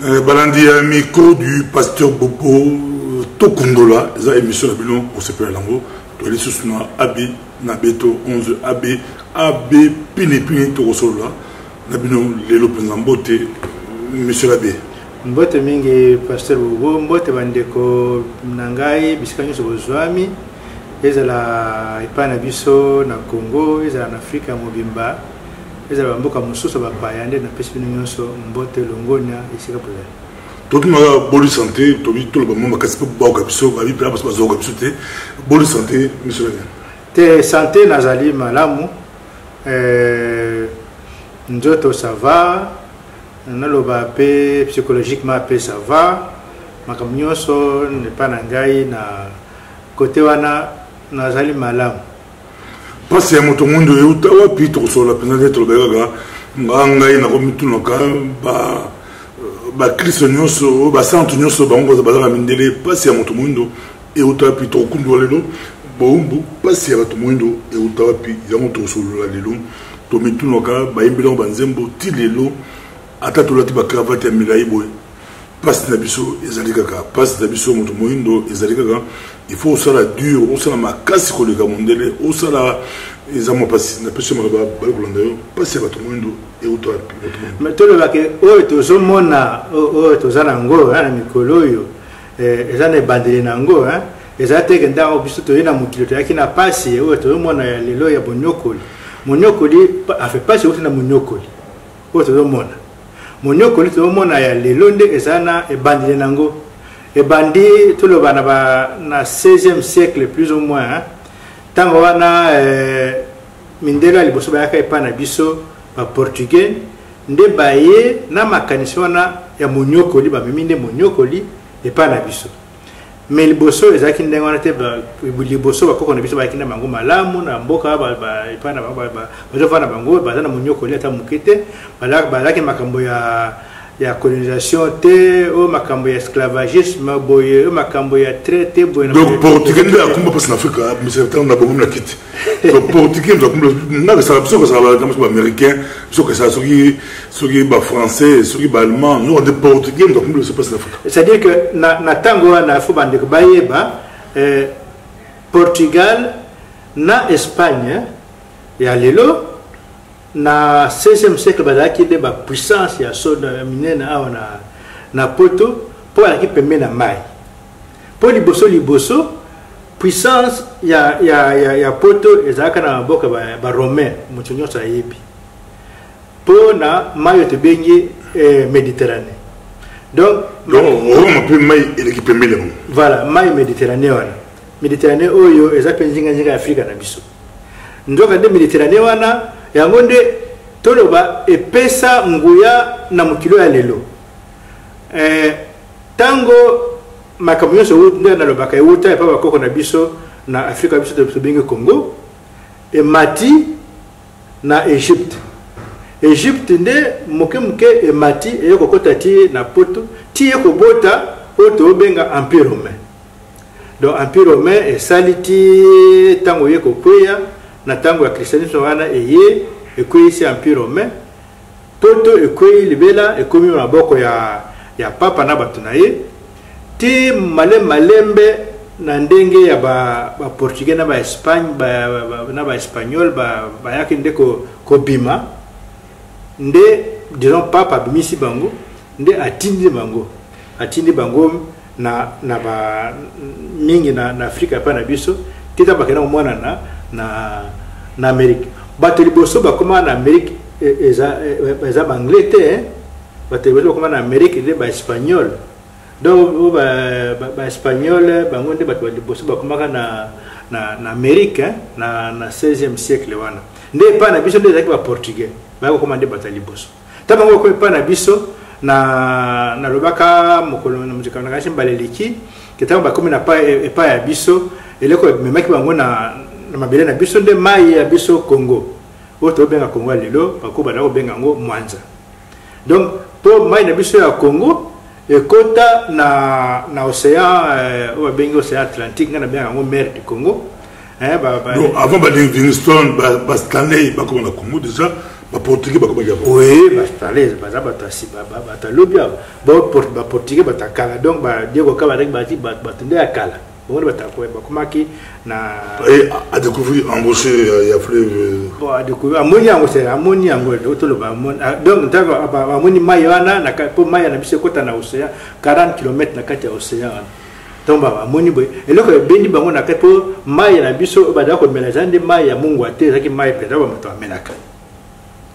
Balandi a micro du pasteur Bobo Tokundola, les émissions de Bilon pour se faire l'ango. Tous les sous-sous-na AB, Nabeto 11 AB, AB Pini Pini Torosola, Nabino Lelo Penzambote, Monsieur l'abbé. Mbote mingi pasteur Bobo, mbote bandeko nangai biskanyo sobozwami, ezala ipana biso na Congo, ezala na Afrika mobimba. Les Amboka Moussoso va payander na pesipino so mbote longonia isika pole. Tout le monde bonne santé, tout le monde casse pas beaucoup biso, ba bi pla parce que bazo biso te bonne santé monsieur le. Te santé nazali malamu njoto ça va, naloba pe psychologiquement pe ça va, makamnyoso ne pas nangai na côté wana nazali malamu. Parce que tout le monde est au tawa puis tout sur la peine d'être le béga ngai na komi tout noka ba christianos ba santo nyoso ba ngo za mindele parce que tout le monde est au tawa puis tout kundu lelo bombu parce que tout le monde est au tawa puis yango tout sur la lelo to mi tout noka ba imbelo ba nzembo ti lelo ata to lati ba cravate ya milai boy parce na biso ezali kaka parce na biso moto moindo ezali kaka il faut ça la dur on ça la makasi ko le gamondele on ça la ezamo passi na peso maba ba kolanda yo passi ba to moindo e auto mais to le bake o to zo mona o to zana ngo na mikolo yo ezana bandele na ngo ezate kenda o biso to yena mukilo to yakina passi o to mona ya lelo ya bonyokoli monyokoli a fait passi o na monyokoli o to zo mona monyokoli to mona ya lelo nde ezana e bandele nango e bandi to le bana ba na 16e siècle plus ou moins tango wana mindela liboso ba yaka epana biso ba portugais nde baye na makanisi wana ya monyokoli ba miminde monyokoli epana biso mais liboso ezaki ndengo wana te ba liboso ba kokona biso ba kinda mango malamu na mboka ba epana ba jovana bango ba na monyokoli ata mukete ba ki makambo ya colonisation te o makambo ya esclavagisme boye o makambo ya traité boye donc portugais nda kumba pas na Afrika mais c'est tant na bongo na kit donc portugais nda kumba na ça que ça va comme américain que ça soki ba français soki ba allemand nous de portugais nda kumba c'est pas na Afrika c'est à dire que na tango na fo bande ko bayeba Portugal na Espagne ya lelo na 16e siècle bazaki de ba puissance ya soda minena awana na poto po alaki pembe na mai po liboso puissance ya poto ezaka na boka ba romain mutunyo sa yebi po na mai te bengi Méditerranée donc on peut mai l'équipe pembe voilà mai Méditerranée wana Méditerranée oyo ezaka nzinga Afrika na biso ndoka de Méditerranée wana yango nde toloba epesa nguya na mukilo ya lelo tango makambo nyonso nde nalobaka euta epa bakoko na biso na Afrika biso tobenge Congo emati na Egypte nde moke emati eyokokota ti na poto ti ekobota oyo tobenga Empire Romain donc Empire Romain esali ti tango yekokweya na tango ya christianisme wana eye ekweyi si Empire Romain poto ekweyi libela ekomi na boko ya papa na bato na ye ti malembe na ndenge ya ba portugais na ba Espagne na ba espagnol ba yaki nde ko bima nde disons papa bimisi bango nde atindi bango na ba mingi na Afrika pa na biso kita bakena mwana na Amérique bato liboso bakoma na Amérique eza banglais bato liboso bakoma na Amérique nde ba espagnol donc ba espagnol bango nde bato liboso bakoma na Amérique na 16e siècle wana nde pa na biso nde ezaki ba portugais bakoma nde bato liboso ta bango ko pa na biso na lobaka mokolo na muzika na kashi baleliki kitamba bakomi na pa ya biso eleko memaki bango na mabele na biso nde mai ya biso Congo oto benga Congo lelo bakoba na benga ngo Mwanza donc po mai na biso ya Congo ekota na océan o benga océan Atlantique na benga ngo mer du Congo avant ba Livingstone ba Stanley bakoba na Congo déjà portugais ba comment oui ba parler ba za ba tasi ba lobia ba portugais ba takala donc ba diego kaba rek ba ti ba tunde akala bon ba takwe ba komaki na a découvrir embauché ya fleuve bon a découvrir amoni yango to lo ba amoni donc ntaka ba amoni mai wana na po mai na bise kota na océan 40 km na kati ya océan donc ba amoni boy eloko bendi bango na kati po mai na biso ba da ko melazande mai ya mungu ate zaki mai peda ba mto amenaka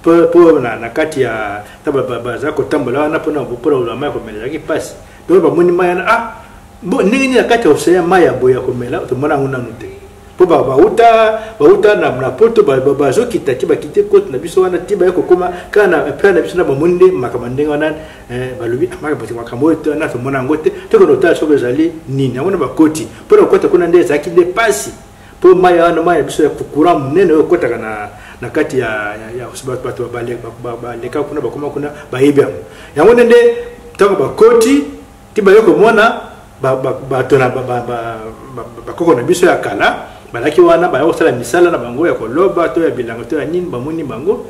po na kati ya taba ba za ko tambola na po na po la mai ko melazaki passe donc ba amoni mai na bon nini na kati ya océan mai ya boya ko mela to mona nguna nute po ba uta na poto ba zo kitati ba kite kote na biso wana tiba yako koma kana plan na biso na ba monde makamandenge wana ba lobi amaka boti makambo to na to mona ngote to ko nota so bezali nini ngona ba koti po na kota kuna ndeza kinde pasi po mai wana mai biso ya kukura munene yo kota na kati ya usibatu ba leka kuna ba koma kuna ba ibya yango nde to ba koti tiba yako mona ba tona ba koko na biso ya kala balaki wana ba yosala misala na bango ya koloba to ya bilanga to ya nini ba moni bango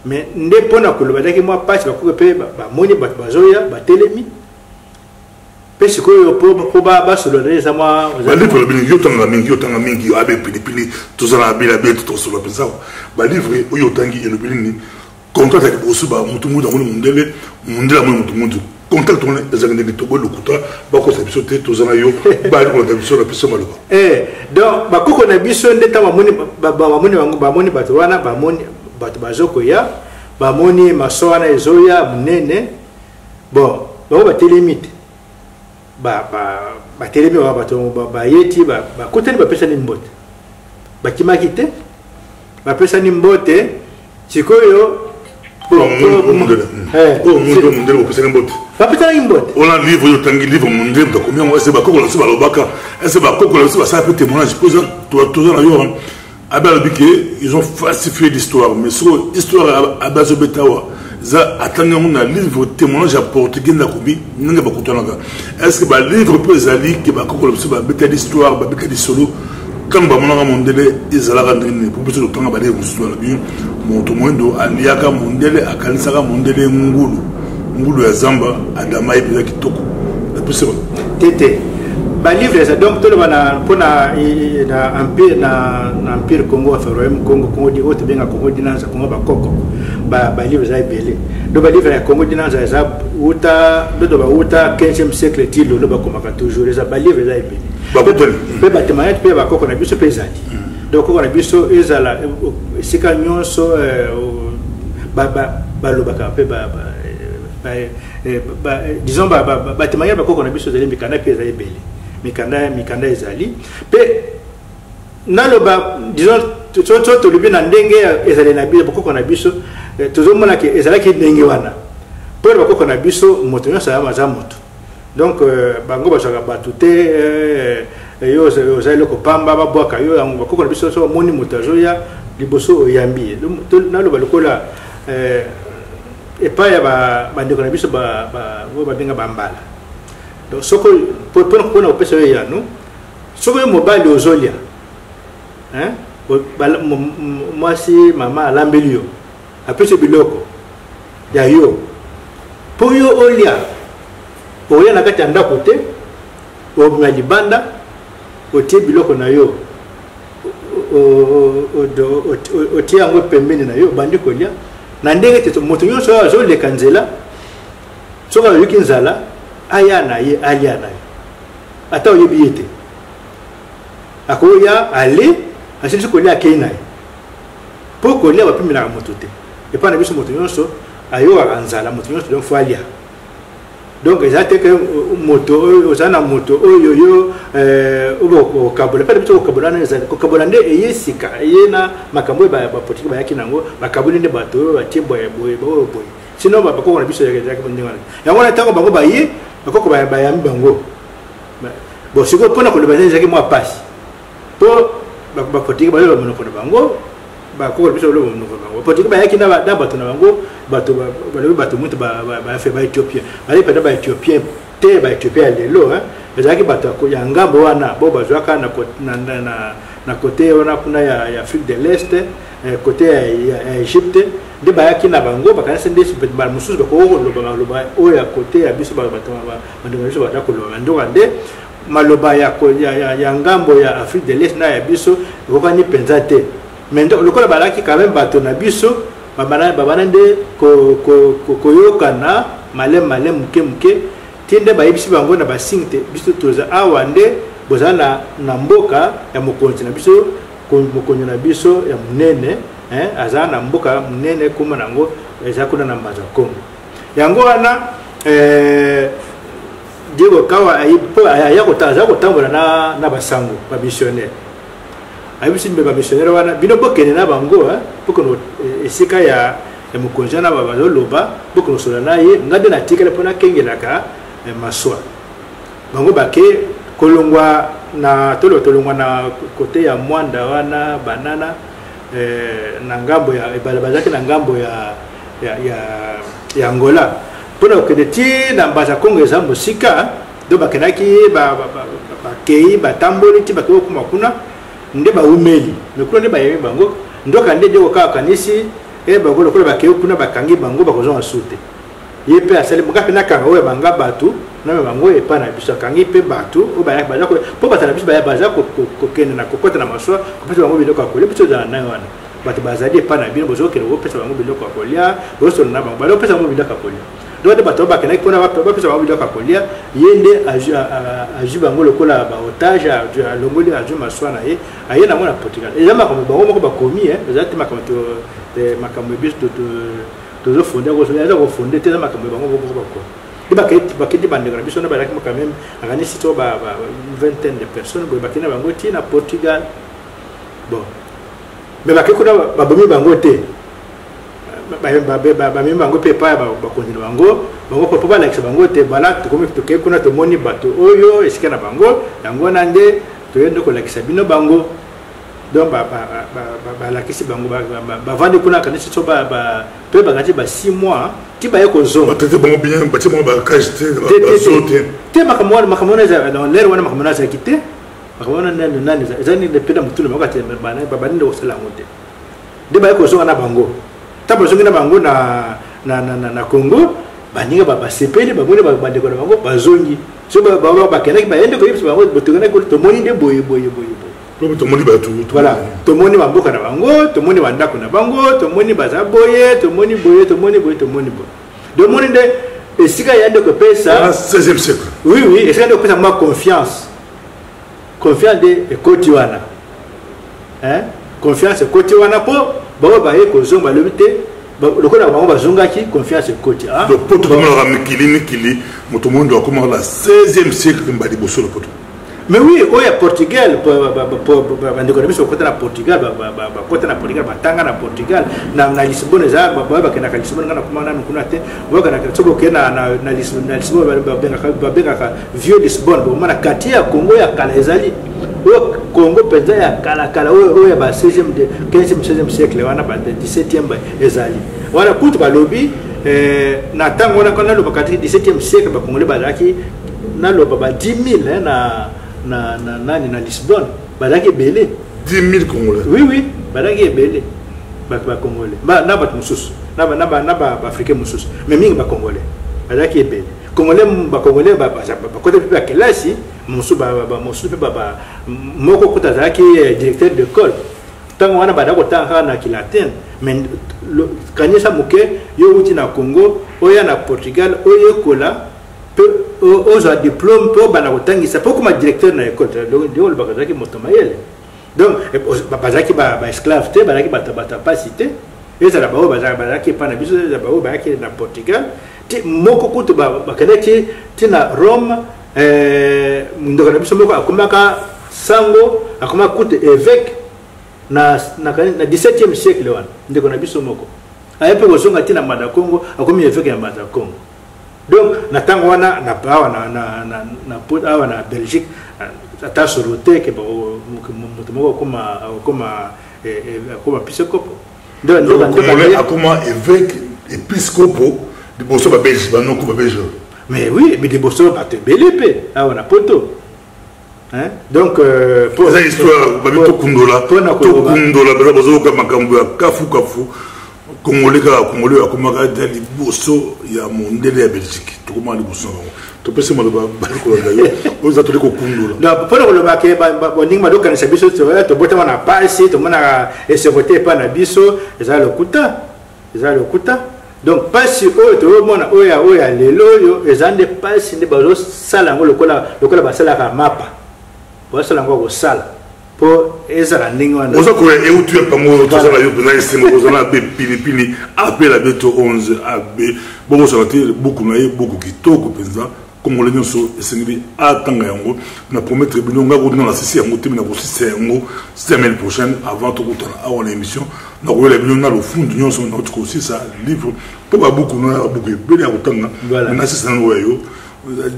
mais nde pona koloba daki moi pasi ba ko pe ba moni ba bazoya ba telemi pe sikoyo po ba solo reza moi bali pour le yo tanga mingi abe pilipili to zala bila beto to solo pensa ba livre o yo tangi e le bilini contrat avec bosu ba mutu mutu mundele mutu contact on les agents to bo lokuta ba ko sabiso te to zana yo ba ko na biso na biso malo donc ba ko na biso ndeta ba moni wangu ba moni bato wana ba moni bato bazoko ya ba moni masoana ezoya munene bon ba telemite ba telemi ba bato ba yeti ba kotani ba pesa ni mbote ba kimakite ba pesa ni mbote sikoyo on a livre yo tangi livre mondial de combien on sait ba kokolo se ba lobaka est ba kokolo se ba ça peut témoignage pose toujours na yo abel biké ils ont falsifié l'histoire mais sur histoire à base betawa za atanga on a livre témoignage à portugais na kobi ninga ba kutana est-ce que ba livre peut zali que ba kokolo se ba beta l'histoire ba beta solo comme ba monanga mondele izala ngini pour peut tanga ba livre sur la bien moto mwendo aliaka mondele akanisaka mondele ngulu ya zamba adama ipeza kitoko plus tete ba livre ça donc to le bana pona na empire Congo afroem Congo di autre benga Congo dinanza Congo ba koko ba livre za ibele do ba livre ya Congo dinanza za uta do ba uta 15e siècle tilo do ba komaka toujours za ba livre za ibele ba kotoni ba temayat pe ba koko na biso pezali donc koko na biso ezala sika nyonso ba lobaka pe disons ba temayat ba koko na biso zali mikanda pe za ibele mikanda ezali pe naloba disons to lubi na ndenge ezali na biso bakoko na biso tozomona ke ezalaki ndenge wana po bakoko na biso moto nyonso amaza moto donc bango bazwaka bato te yo ozali loko pamba babwaka yo yango bakoko na biso so moni moto azoya liboso oyambi naloba lokola epai ya bandeko na biso babenga bambala donc soko pona opesa yo yano soko yo mobali ozolia mwasi mama alambeli yo apesa biloko ya yo po yo olia oya na kati ya ndako te obima libanda otie biloko na yo otie yango pembeni na yo bandi kolia na ndenge te moto nyonso oyo azoleka nzela soki ayoki nzala aya na ye alia na ye ata oyebi ye te akoya ale asilisi kolia akei na ye mpo kolia bapimelaka moto te epai na biso moto nyonso ayokaka nzala moto nyonso donc fo alia donc eza te ke moto oyo oza na moto oyo yo okokabola epai na biso kokabola wana ezali kokabola nde eye sika eye na makambo oyo bapolitike bayaki nango bakaboli nde bato oyo batie boye boye sinon bakoko na biso ezalaki ndenge wana yango wana ntango bango baye bakoko bayambi bango bon sikoyo mpona koloba ezalaki mwa pasi mpo bapolitike bayoba monoko na bango bakoko na biso baloba monoko na bango bapolitike bayaki na bato na bango balobi bato mutu bafe baethiopien bali pena baethiopien te baethiopien ya lelo ezalaki bato ya ngambo wana bo bazwaka na kote wana kuna ya afrique de l'est côté ya Égypte de bayaki na bango bakanisa nde ba mususu ba ko loba o ya côté ya biso ba biso ba ko loba ndo ande maloba ya ngambo ya Afrique de l'Est na ya biso ko ni penzate mais ndo lokola balaki quand même bato na biso babana nde ko yokana malem muke tinde bayebisi bango na basingte biso toza awa nde bozala na mboka ya mokonzi na biso mokonzi na biso ya munene aza na mboka munene kuma nango eza kuna na mbaza Kongo yango wana Diego Kawa aya kotambola na basango ba missionnaire ayebisi mbe ba missionnaire wana bino bokene na bango pokono esika ya mokonzi na bazoloba pokono sola na ye ngade na tikele pona kengelaka maswa bango bake kolongwa na tolongwa na kote ya mwanda wana banana na ngambo ya balabazaki na ngambo ya Angola pona okedeti na mbaza Kongo eza mosika do bakenaki bakei batamboli ti bakeo kuma kuna nde baumeli mekuna nde bayemi bango ndoka nde Diego Kawa kanisi bango lokola bakeo kuna bakangi bango bakozonga sute ye pe asali muka na kanga oya banga batu na bango e pa na biso kangi pe batu o ba baza ko po batala biso ba baza ko kene na kokota na maswa ko pesa bango biloko akole biso za na wana batu bazali pa na bino bozo kele ko pesa bango biloko akolia bozo na bango ba pesa bango biloko akolia do de batu ba kana ko na ba pesa bango biloko akolia yende aju bango lokola ba otage a longoli aju maswa na ye aye na mona Portugal e zama ko bango moko ba komi ezati makamto de makambo biso to fondé ko soya ko fondé te zama kambe bango boko bako baketi bandeka biso na balaki quand même agani sito ba vingtaine de personnes bo bakina bango ti na Portugal bon mais bakeko na babomi bango te ba mi bango pe pa ba konzina bango ko pa la bango te bala to komi to ke kuna to moni bato oyo esika na bango yango na nde to yendo ko lakisa bino bango donc la kisi bango ba vandi kuna kanisi so ba pe bagati ba 6 mois ti ba yeko zo peut-être bango bien ba ti mo ba kajite ba zote te makamona za dans l'air wana makamona za kite makamona nani za ni de peda mutulu makati ba ninde osala ngote de ba yeko zo na bango tabo zo na bango na Congo baninga ba sepeli ba mone ba ndeko na bango ba zongi so ba kenaki ba yende ko yipso bango botongana ko to moni de boye tomoni batu voilà tomoni bamboka na bango tomoni bandako na bango tomoni baza boye tomoni boye domoni nde esika yande ko pesa 16e siècle oui esika nde ko pesa ma confiance de kotiwana confiance kotiwana po ba ye ko zonga lobite lokola bango bazongaki confiance koti donc poto komona mikili moto mondo akoma la 16e siècle mbadi bosolo poto. Mais oui, au Portugal, côté na Portugal, côté na Portugal, batanga na Portugal, na Lisbonne eza ba kana ka Lisbonne na kuma na kunate, ba kana ka tsobo kena na Lisbonne ba benga vieux Lisbonne, ba mana kati ya Congo ya kala ezali. O Congo penza ya kala o ya ba 16e de 15e 16e siècle wana ba 17e ba ezali. Wana kutu ba lobi na tango na kana lo ba 17e siècle ba Congolais ba laki na lo ba 10,000 na Lisbonne badaki belé 10,000 Congolais. Oui badaki belé ba Congolais na ba mususu na ba africain mususu mais mingi ba Congolais badaki belé Congolais ba côté pe kelasi mususu ba moko kota zaki directeur d'école tango wana badako tanga na kilatin mais kanyesa muke yo uti na Congo oya na Portugal oyo kola aux diplôme pour banakotangisa pour comme directeur na école donc le bakazaki motomayele donc bazaki ba esclave te bazaki bata pasité et ça là ba bazaki pa na biso za ba bazaki na Portugal ti moko kutu bakanaki ti na Rome ndoko na biso moko akomaka sango akoma kutu évêque na 17e siècle wana ndeko na biso moko ayepe kozonga ti na Mada Congo akomi évêque ya Mada Congo. Donc, natango wana na pawa na Belgique, ata sorote ke mutumo comme piscopo. Donc, comment évêque épiscopo de bosso ba Belgique, ba non ko ba Belgique. Mais oui, mais de bosso ba te belépé, awa na poto. Donc, pour cette histoire, Babito Kundola, Bazo Makambu, Kafu, Congolais, à Komaka, Dali Bosso, il y a mon délai à Belgique. Tout le monde est Bosso. Tu peux se mettre aux ateliers Kundola. Non, pour le baquet, Boning Mado, quand il s'est biso, tu vois, tu peux t'en passer, tout le monde a essayé pas na biso, ils ont le kuta. Donc, pas si tout le monde a oya les loyaux, ils ont des passes, des bazos, salango, le cola basala mapa. Pour ça, on sala. Pour ezala ningwana. Oza ko e utu pa mo to sala yo na estimo ko na be pili appel la beto 11 AB. Bon so te beaucoup na ye beaucoup kitoko penza comme le nyonso esengeli atanga yango na promettre bino ngako na sisi yango te na ko sisi yango semaine prochaine avant to kutana a on émission na ko le bino na le fond nyonso na ko sisi ça livre pour ba beaucoup na beaucoup be ya kutanga na sisi na yo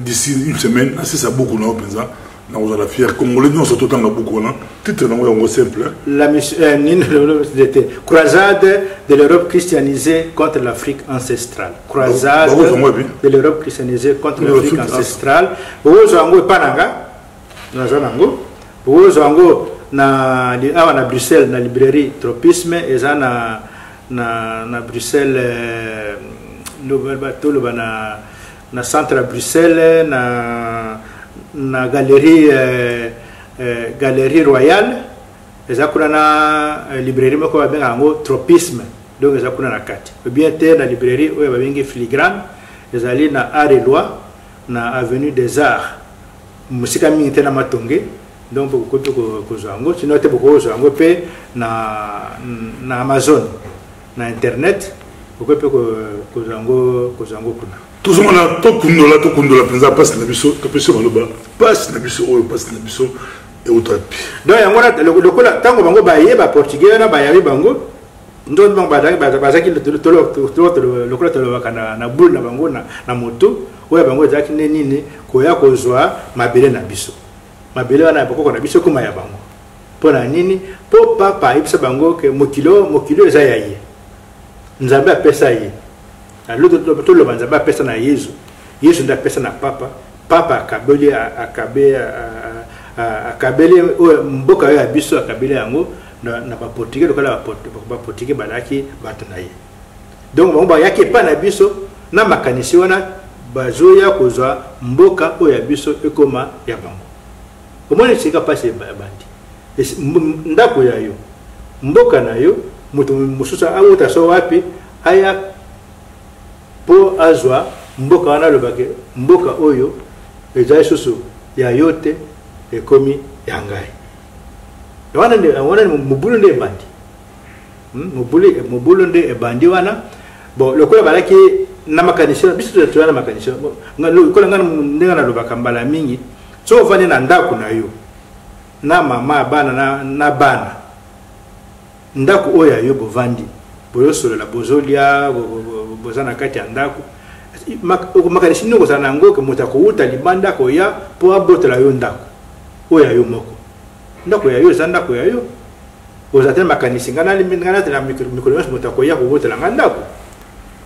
d'ici une semaine na sisi beaucoup na penza. Nous allons faire Congolais, nous sommes tout le temps beaucoup. Titre simple. La mission était Croisade de l'Europe christianisée contre l'Afrique ancestrale. Croisade de l'Europe christianisée contre l'Afrique ancestrale. Vous avez Pananga, vous avez à Bruxelles, na librairie Tropisme, et na Bruxelles, na centre à Bruxelles, na galerie royale, les akuna librairie moko babenga ngo Tropisme, donc les akuna na kati. Bien te na librairie oyo babenga Filigrane, les ali na Art et Loi, na avenue des Arts. Musika mingi te na Matonge, donc beaucoup ko zango, sinon te beaucoup zango pe na Amazon, na internet, beaucoup ko zango kuna. Tout le monde a tout kundola penza passe na biso kapesi maloba passe na biso oyo passe na biso et utapi donc yangona lokola tango bango baye ba portugais na bayabi bango ndo bango bazaki lokola tolo bakana na boule na bango na moto oyo bango zaki nini koya kozwa mabele na biso mabele wana bakoko na biso kuma ya bango pona nini po papa ibisa bango ke mokilo eza yaye nzambe apesa ye. L'autre le banzaba pesa na Yesu nda pesa na papa akabele mboka ya biso akabele yango na ba portugais lokola ba portugais balaki bato na ye donc bon ba yaki pa na biso na makanisi wana bazoya kozwa mboka oyo ya biso ekoma ya bango omoni sika pasi bandi ndako ya yo mboka na yo mutu mususa awuta so wapi aya po azwa mboka wana lobake mboka oyo eza susu ya yote ekomi ya ngai wana mubulu nde bandi mubulu nde bandi wana bon lokola balaki na makanisa biso tu na makanisa lokola ngana ndenga na lobaka mbala mingi so vani na ndako na yo na mama bana na bana ndako oyo yo bovandi boyo solo la bozolia bozana kati ya ndako makanisi noko sana ngo ke mutako uta libanda ko ya po abotela yo ndako oya yo moko ndako ya yo zanda ko ya yo ozatela makanisi ngana tena mikolo mutako ya ko botela ndako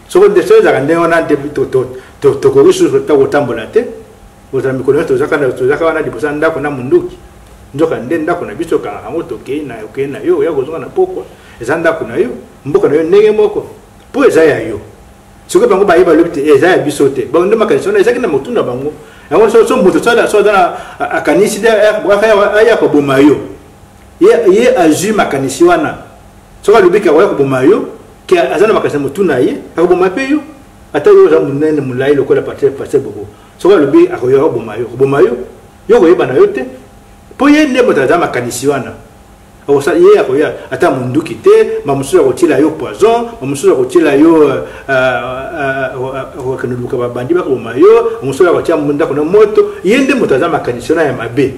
so de so za kande ona de to ko risu ta utambola te ozana mikolo to zaka wana diposa ndako na munduki njoka ndako na biso ka ngoto ke na yo ya kozonga na poko ezanda ko na yo mboka na yo ndenge moko po eza ya yo soko bango bayiba lobite eza ya biso te bango makanisi wana ezaki na motunda bango yango so moto so dana akanisi de aya ko boma yo ye azu makanisi wana soko lobika waya ko boma yo ke azana makanisi motuna ye akoboma pe yo ata yo za munene mulai lokola partir boko soko lobi akoyo boma yo yo ko yeba na yo te po ye ne motaza makanisi wana osa ye akoya ata munduki te mamusura kotila yo poison mamusura kotila yo kanuluka babandi bakoma yo mamusura kotia munda kono moto yende motaza makanisi na ya mabe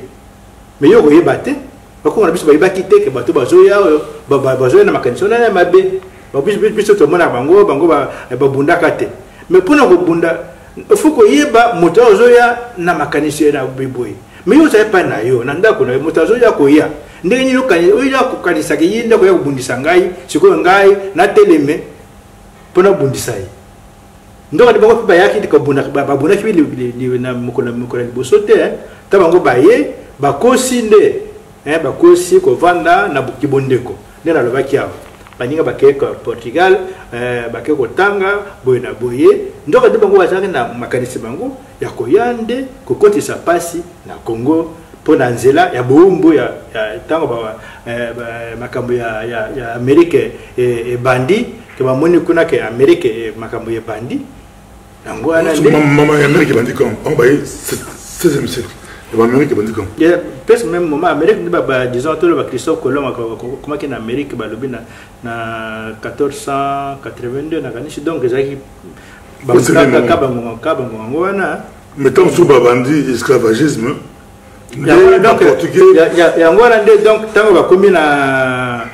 me yo koyeba te bakoma biso bayibaki te ke bato bazoya bazoya na makanisi na ya mabe biso to mona bango babundaka te me pona kobunda fuko yeba moto ozoya na makanisi na biboyi me yo sa pa na yo na ndako na moto ozoya koya ndenge nyino kanye oya kukanisa ke yinda ko ya kubundisa ngai siko ngai na teleme pona bundisa yi ndo ndi bango pa yaki ko bunda babuna ki li na mukola liboso te ta bango baye bakosi nde bakosi kovanda na bukibondeko nde nalobaki awa baninga bakeka Portugal bakeka kotanga boye na boye ndoka de bango bazaki na makanisi bango ya koyande kokotisa pasi na Congo pona nzela ya boumbu ya tango ba makambo ya Amerique e bandi ke bamoni kuna ke Amerique makambo ya bandi nango ana nde mama ya Amerique bandi comme on va 16e siècle l'Amérique bandi comme ya presque même moment Amérique disons tout le Christophe Colomb comment qu'en Amérique balobi na 1482 na kanishi donc ezaki bango wana mettons sur bandi esclavagisme donc donc tango bakomi na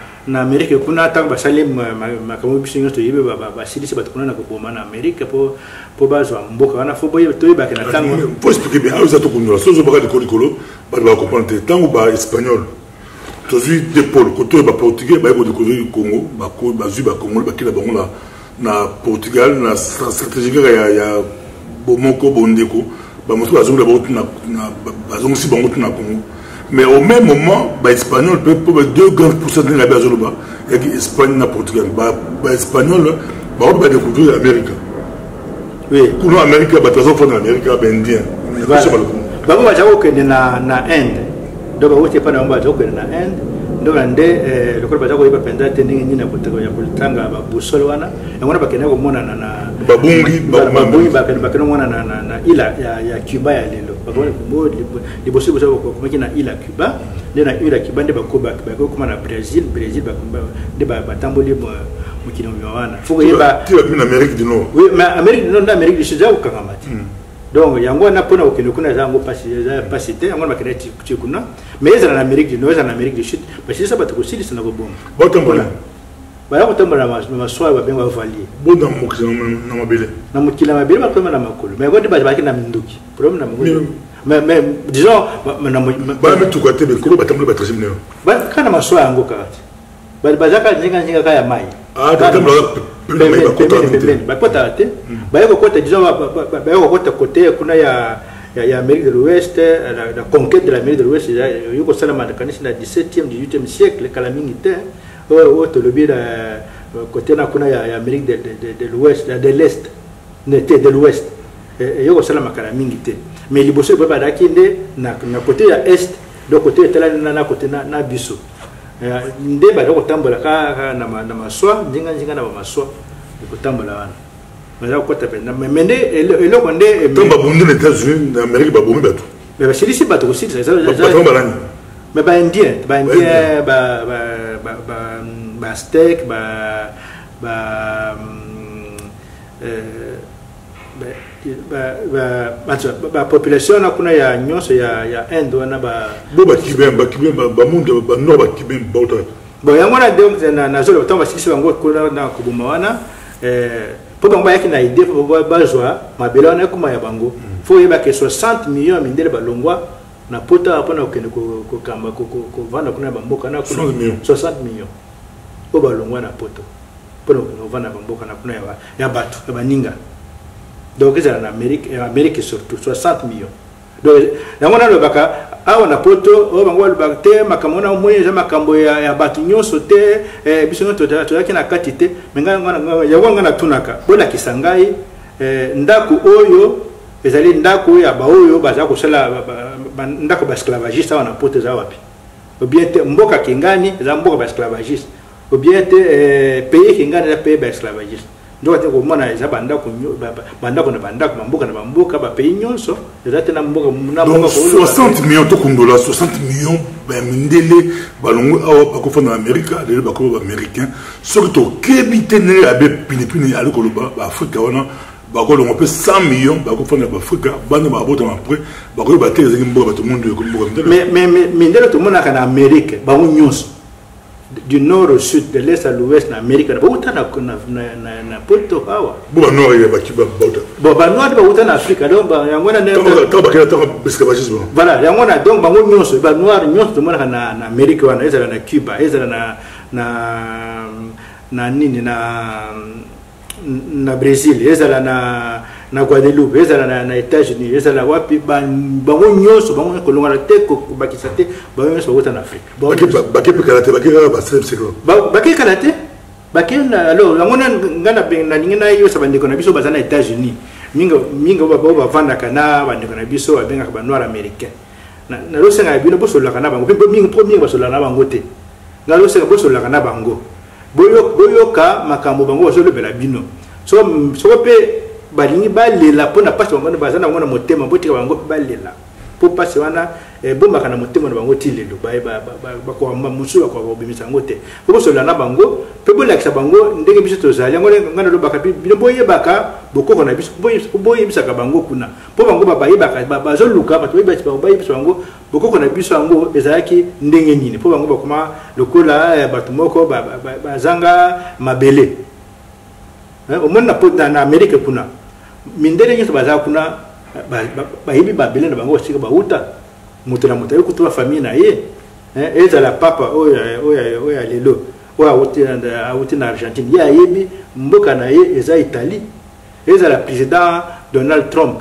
Amérique kuna tango basali makambo biso nyonso yebe basilisi bato kuna na koboma na Amérique po bazwa mboka wana fo boye toyebaka na tango faut expliquer bien aza to kundola sozo baka de kolikolo ba comprendre tango ba espagnol tozui de pôle côté ba portugais ba ko de Congo ba zui ba Congo ba kila bango na Portugal na stratégie ya bomoko bondeko ba moto bazonga na bazonga si bango na Congo. Mais au même moment, les Espagnols peuvent avoir 2 grands pourcentages de la base de l'Europe. Il y a l'Espagne et le Portugal. Les Espagnols vont découvrir l'Amérique. Oui. Pour l'Amérique, il y a des gens qui sont en Amérique, des Indiens. Ils vont en Inde. Donc, vous n'avez pas en Inde. Donc, le corps bazako iba penda tendingi ni na kutaka ya kulitanga babusolo wana ngona bakena ko mona na babungi bakena mona na ila ya Cuba ya lelo bakona ko liboso boso ko makina ila Cuba de na ila Cuba de bakoba kuma na Brésil de batamboli mukino wana fuko yeba tu vas en Amérique du Nord. Oui, mais Amérique du Nord na Amérique du Sud za ukangamati. Donc yango na pona okene kuna zango pasite yango bakena tikuna mais en Amérique du Nord en Amérique du Sud parce que ça va te aussi c'est na ko bomba botambola baya ko tambola maswa ba benga valier bonda mukila na mabele na mukila mabele ba koma na makolo mais ko de ba ki na minduki problème na makolo mais disons ba metu ko tebe ko batambola ba trajimne ba kana maswa yango kati ba zaka nzinga kaya mai tambola bakota te bayako kota disons bayako kota côté kuna ya Amérique de l'Ouest la conquête de l'Amérique de l'Ouest yoko salama de kanisi na 17e 18e siècle calamité au tolobi la côté na kuna ya Amérique de l'Ouest de l'Est n'était de l'Ouest yoko salama calamité mais liboso ba dakinde na côté ya Est de côté tela na côté na biso nde ba ko tambola ka na maswa njinga na maswa ko tambola wana ba ko tapenda mende eloko nde tomba bundu les États-Unis d'Amérique ba bomi bato mais ba silisi bato ko silisi ça mais ba indien ba steak ba population na kuna ya nyonso ya Inde wana ba kibem ba mundu ba no ba kibem bauta bon yango na donc na zolo tamba sisi bango kuna na kubuma wana po bango yaki na idée po bazwa mabelo na kuma ya bango fo yeba ke 60 millions mindele balongwa na pota pona okende ko kamba ko vanda kuna bamboka na kuna 60 millions po balongwa na poto pona ko vanda bamboka na kuna ya batu ya baninga. Donc ils sont en Amérique surtout 60 millions. Donc yango na lobaka awa na poto o bango lobaka te makamona moye za makambo ya batu nyonso te biso no to yaki na katite menga yango na tunaka bona kisangai ndaku oyo ezali ndaku ya ba oyo baza ko sala ndaku ba esclavagiste na poto za wapi ou bien te mboka kingani za mboka ba esclavagiste ou bien te pays kingani za pays ba esclavagiste. Donc tu vois na za banda ko mboka na mboka ba pays nyonso ezate na mboka na mboka ko 60 millions to kundola 60 millions ba mindele balongo awa ba ko fana America les ba ko américain surtout kebite ne abe pinipini aliko ba Afrika wana ba ko longo pe 100 millions ba ko fana ba Afrika bana ba bota après ba ko ba teze mboka ba to mundo ko mboka mais mindele to mona kana America ba nyonso du nord au sud, de l'est à l'ouest, en Amérique, na Porto Hawa. Bon, nord il y a bakiba bauta. Bon, nord ba uta na Afrique, donc ba yangona na esclavagisme. Voilà, yangona donc ba nyonso, ba noir nyonso to mona na Amérique wana, ezala na Cuba, ezala na nini na Brésil, ezala na Guadeloupe ezala na États-Unis ezala wapi bango nyonso bango kolonga te ko bakisa te bango nyonso bakota na Afrique bakepe kalate bakeka ba seko bakeka kalate bakena alors ngona ngana na ningena yo sabandeko na biso bazana États-Unis minga ba vanda kana bandeko na biso babenga ba noir américain na losenga bino bosola kana bango minga premier basola na bango te na losenga bosola kana bango boyoka makambo bango basolobela bino so pe balingi balela pona pasi bango bazana ngona motema botika bango balela po pasi wana bomba kana motema na bango tilelo ba ko mamusu ko bimisa ngo te ko sola na bango pe bolakisa bango ndenge biso tozali ngona lo baka bino boye baka bokoko na biso boye bisaka bango kuna po bango babaye baka bazoluka bato baye biso bango bokoko na biso bango ezalaki ndenge nini po bango bakoma lokola bato moko bazanga mabele omona po na Amerika kuna mindele nyinso baza kuna bayibi babele na bango sika bauta mutu na mutu kutuba famille na ye ezala papa oya lelo oya auti na Argentine ya yebi mboka na ye eza Italie ezala président Donald Trump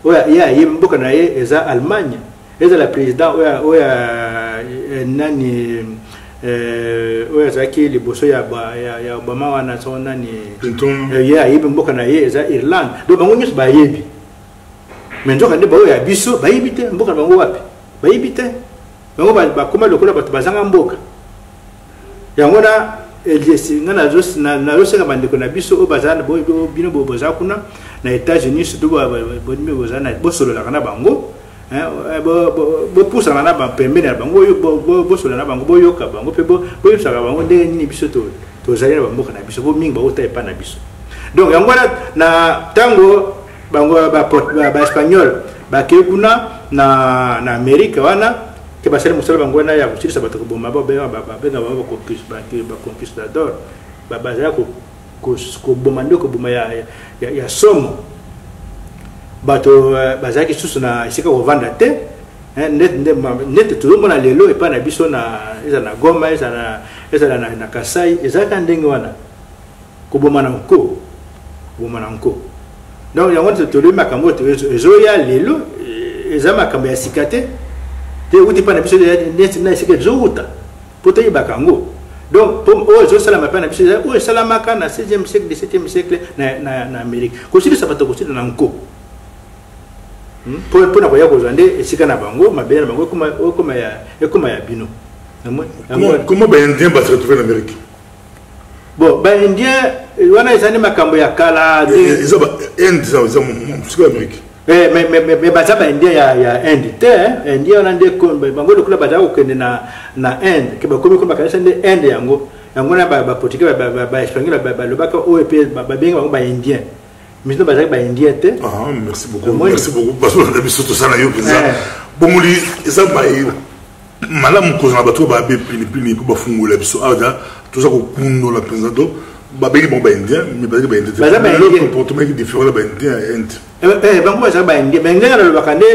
oya ya yebi mboka na ye eza Allemagne ezala président oya nani oya zaki liboso ya Obama wana so nani ya yebi mboka na ye eza Irlande do bango nyos ba yebi menjoka nde bayo ya biso bayibi te mboka bango wapi bayibi te bango bakoma lokola bato bazanga mboka yango na elisi ngana jos na losenga bandeko na biso o bazana bino boza kuna na États-Unis surtout bonime bozana bosolola kana bango bo pousa na ba pembeni na bango bosolola na bango boyoka bango pe boyosaka bango ndenge nini biso to zali na mboka na biso bo mingi ba ota epa na biso donc yango na tango bango ba espagnol ba kekuna na Amerika wana ke basale musala bango na ya kuchisa bato kuboma ba conquistador bazaya ko boma ndeko boma ya somo bato bazaya ki susu na isika ko vanda te net tout le monde lelo epa na biso na eza na Goma eza na Kasai eza ka ndenge wana ko boma na nko donc yango totoli makambo ezoya lelo eza makambo ya sikate te uti pa na biso na sika ezohuta po toyebaka yango donc oyo ezosala mapa na biso oyo esalamaka na 16e siècle 17e siècle na Amérique kosilisa bato kosila na nko po na koya kozwa nde esika na bango mabele na bango ekoma ya bino comment baindien va se retrouver en Amérique bon baindien wana ezali makambo ya kala eza ba Inde eza musika Amérique mais baza baindien ya Inde te indien wana nde bango lokola baza kokende na Inde ke bakomi ko bakanisa nde Inde yango na bapolitike baespagnol balobaka oyo mpe babenga bango baindien mais non baza baindien te merci beaucoup basolanda biso tosala yo mpenza bomoli eza malamu kozala bato babe pilipili mpo bafungola biso aza toza kokundola mpenza to babengi bango baindien mais bazali baindien te comportement qui différent na baindien ya Inde bango bazali baindien mais ndenge nalobaka nde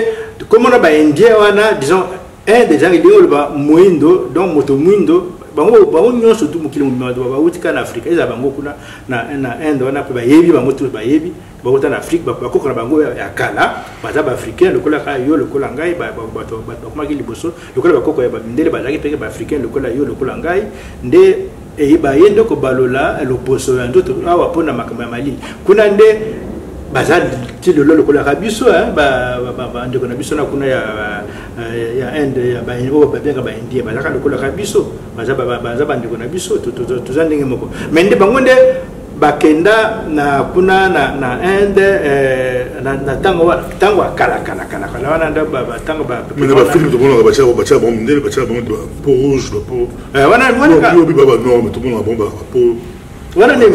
komona baindien wana disons Inde ezangi ndenge oloba mwindo donc moto mwindo bango nyonso tu mokili mobima bauti ka na Afrika ezala bango kuna na Inde wana mpe bayebi bango tu bayebi bakota na Afrique bakoko na bango ya kala baza baafricain lokola ka yo lokola ngai bato bakomaki liboso lokola bakoko ya bamindele bazalaki peke baafricain lokola yo lokola ngai nde baye nde kobalola loposo ya ndoto awa mpona makambo ya malili kuna nde baza ti lelo lokola ka biso bandeko na biso na kuna ya Inde oyo babenga baindien bazaka lokola ka biso baza bandeko na biso toza ndenge moko mais nde bango nde bakenda na kuna na Inde na tango kala wana nda tango mais na film to bona bacha bon ndele bacha bon po rouge po wana yo bi baba no to bona bon po wana ne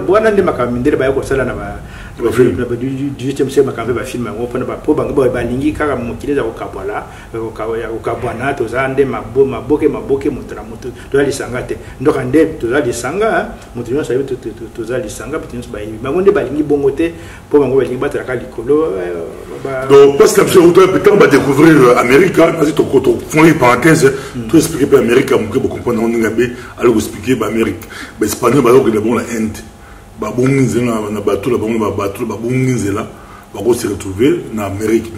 wana nde makambo ndele baye kosala na ba 18e siècle makambo ba film ngo pona ba po bango balingi kaka mokileza kokabwana toza nde maboke moto na moto toza lisanga te ndoka nde toza lisanga moto nyonso ayebi toza lisanga moto nyonso bayebi bango nde balingi bongo te po bango balingi batalaka likolo donc parce que peut-être va découvrir Amérique vas-y to fond une parenthèse tout expliquer pour Amérique pour comprendre on ngabe alors expliquer ba Amérique ba espagnol ba donc bon la Inde babongi nzela na bateau la bango na bateau babongi nzela bako se retrouver na Amérique.